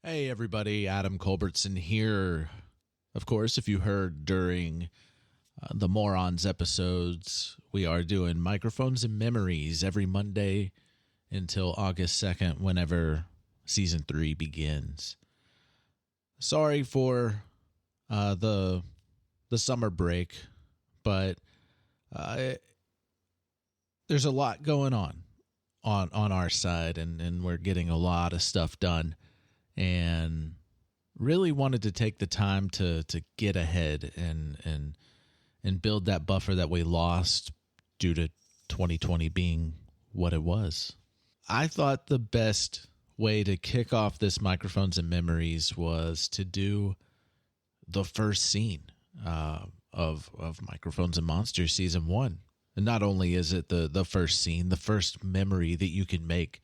Hey everybody, Adam Culbertson here. Of course, if you heard during the Morons episodes, we are doing Microphones and Memories every Monday until August 2nd, whenever Season 3 begins. Sorry for the summer break, but there's a lot going on our side, and we're getting a lot of stuff done. And really wanted to take the time to get ahead and build that buffer that we lost due to 2020 being what it was. I thought the best way to kick off this Microphones and Memories was to do the first scene of Microphones and Monsters Season 1. And not only is it the first scene, the first memory that you can make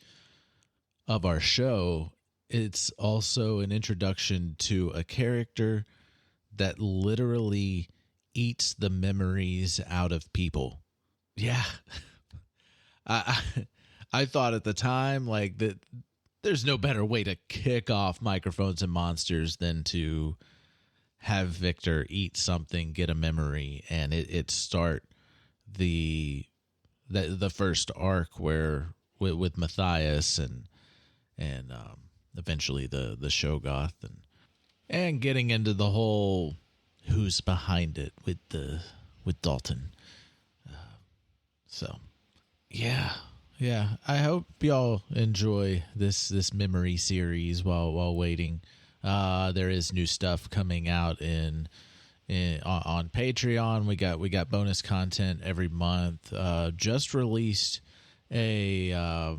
of our show, it's also an introduction to a character that literally eats the memories out of people. Yeah. I thought at the time, like, that there's no better way to kick off Microphones and Monsters than to have Victor eat something, get a memory, and it start the first arc where with Matthias and eventually the Shoggoth and getting into the whole who's behind it with Dalton. So yeah. I hope y'all enjoy this memory series while waiting. There is new stuff coming out on Patreon. We got bonus content every month. Just released a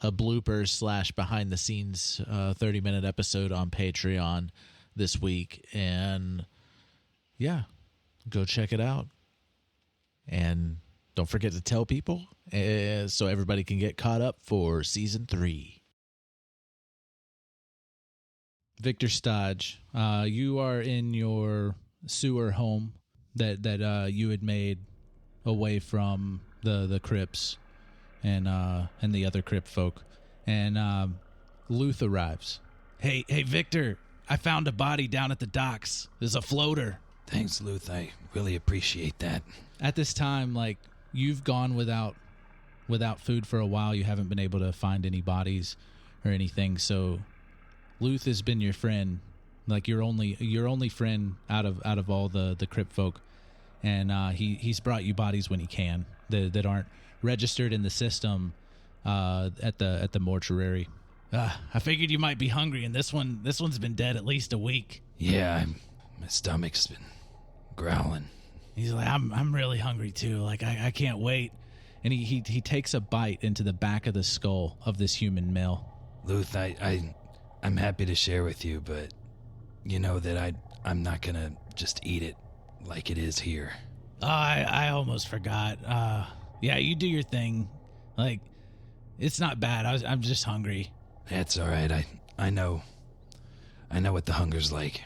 blooper / behind the scenes 30-minute episode on Patreon this week, and yeah, go check it out. And don't forget to tell people so everybody can get caught up for Season 3. Victor Stodge, you are in your sewer home that you had made away from the crypts and the other crypt folk, and Luth arrives. Hey Victor, I found a body down at the docks. There's a floater. Thanks, Luth. I really appreciate that. At this time, like, you've gone without food for a while. You haven't been able to find any bodies or anything. So Luth has been your friend, like your only friend out of all the crypt folk, and he's brought you bodies when he can that aren't registered in the system at the mortuary. I figured you might be hungry, and this one's been dead at least a week. Yeah, my stomach's been growling. He's like, I'm really hungry too. Like, I can't wait. And he takes a bite into the back of the skull of this human male. Luth, I'm happy to share with you, but you know that I'm not gonna just eat it like it is here. I almost forgot. Yeah, you do your thing. Like, it's not bad. I'm just hungry. That's all right. I know what the hunger's like.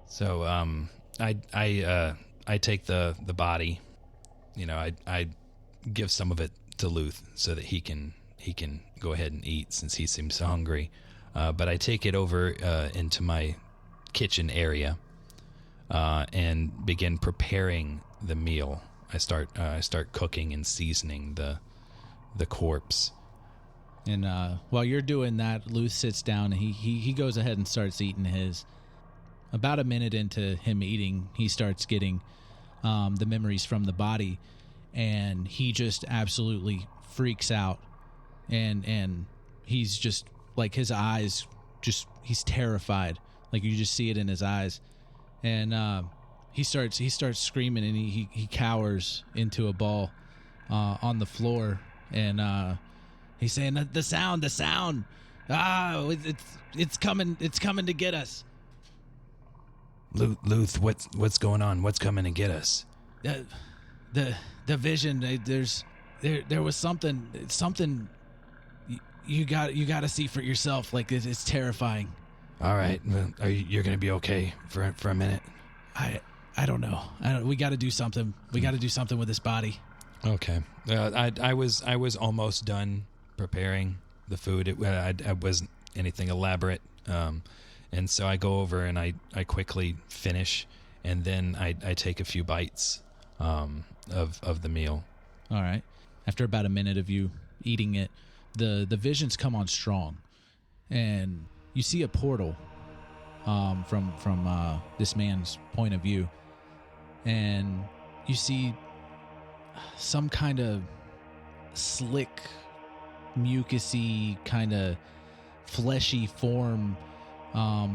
So I take the body. You know, I give some of it to Luth so that he can go ahead and eat since he seems hungry. But I take it over into my kitchen area and begin preparing the meal. I start cooking and seasoning the corpse. And while you're doing that, Luth sits down and he goes ahead and starts eating his. About a minute into him eating, he starts getting the memories from the body, and he just absolutely freaks out. And he's just, like, his eyes, just, he's terrified. Like, you just see it in his eyes. And he starts screaming, and he cowers into a ball on the floor, and he's saying, the sound, it's coming to get us. Luth, what's going on? What's coming to get us? The vision. There was something you got to see for yourself. Like, it's terrifying. All right, well, you're gonna be okay for a minute? I don't know. We got to do something. We got to do something with this body. Okay. I was almost done preparing the food. anything elaborate. And so I go over and I quickly finish, and then I take a few bites of the meal. All right. After about a minute of you eating it, the visions come on strong, and you see a portal from this man's point of view, and you see some kind of slick, mucusy, kind of fleshy form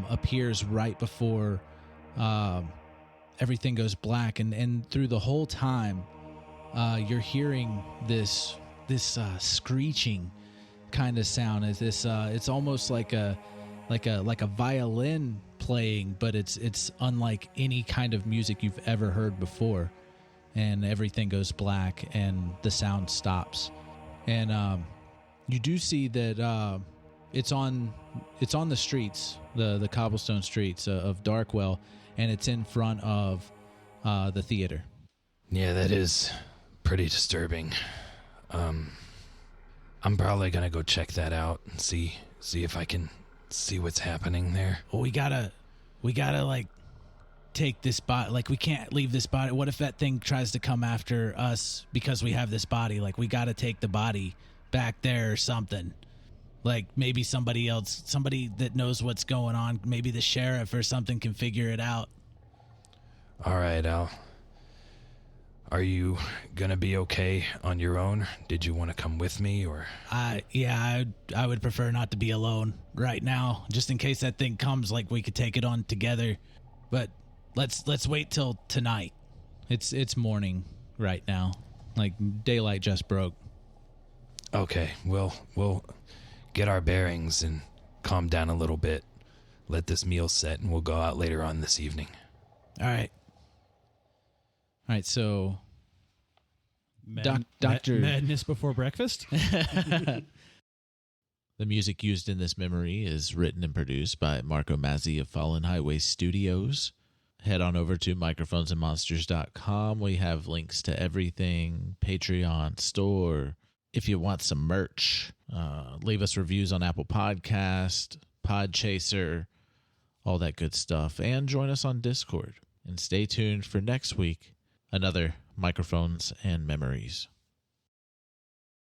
appears right before everything goes black, and through the whole time you're hearing this screeching kind of sound. As this it's almost like a violin playing, but it's unlike any kind of music you've ever heard before. And everything goes black and the sound stops. And you do see that it's on the streets, the cobblestone streets of Darkwell, and it's in front of the theater. Yeah, that is pretty disturbing. I'm probably gonna go check that out and see if I can see what's happening there. Well, we gotta like take this body. Like, we can't leave this body. What if that thing tries to come after us because we have this body? Like, we gotta take the body back there or something. Like, maybe somebody else, somebody that knows what's going on, maybe the sheriff or something can figure it out. All right, Al. Are you gonna be okay on your own? Did you want to come with me, or? I would prefer not to be alone right now, just in case that thing comes. Like, we could take it on together, but let's wait till tonight. It's morning right now, like daylight just broke. Okay, we'll get our bearings and calm down a little bit. Let this meal set, and we'll go out later on this evening. All right, so Doctor Madness before breakfast? The music used in this memory is written and produced by Marco Mazzei of Fallen Highway Studios. Head on over to microphonesandmonsters.com. We have links to everything, Patreon, store. If you want some merch, leave us reviews on Apple Podcast, Podchaser, all that good stuff. And join us on Discord. And stay tuned for next week. Another Microphones and Memories.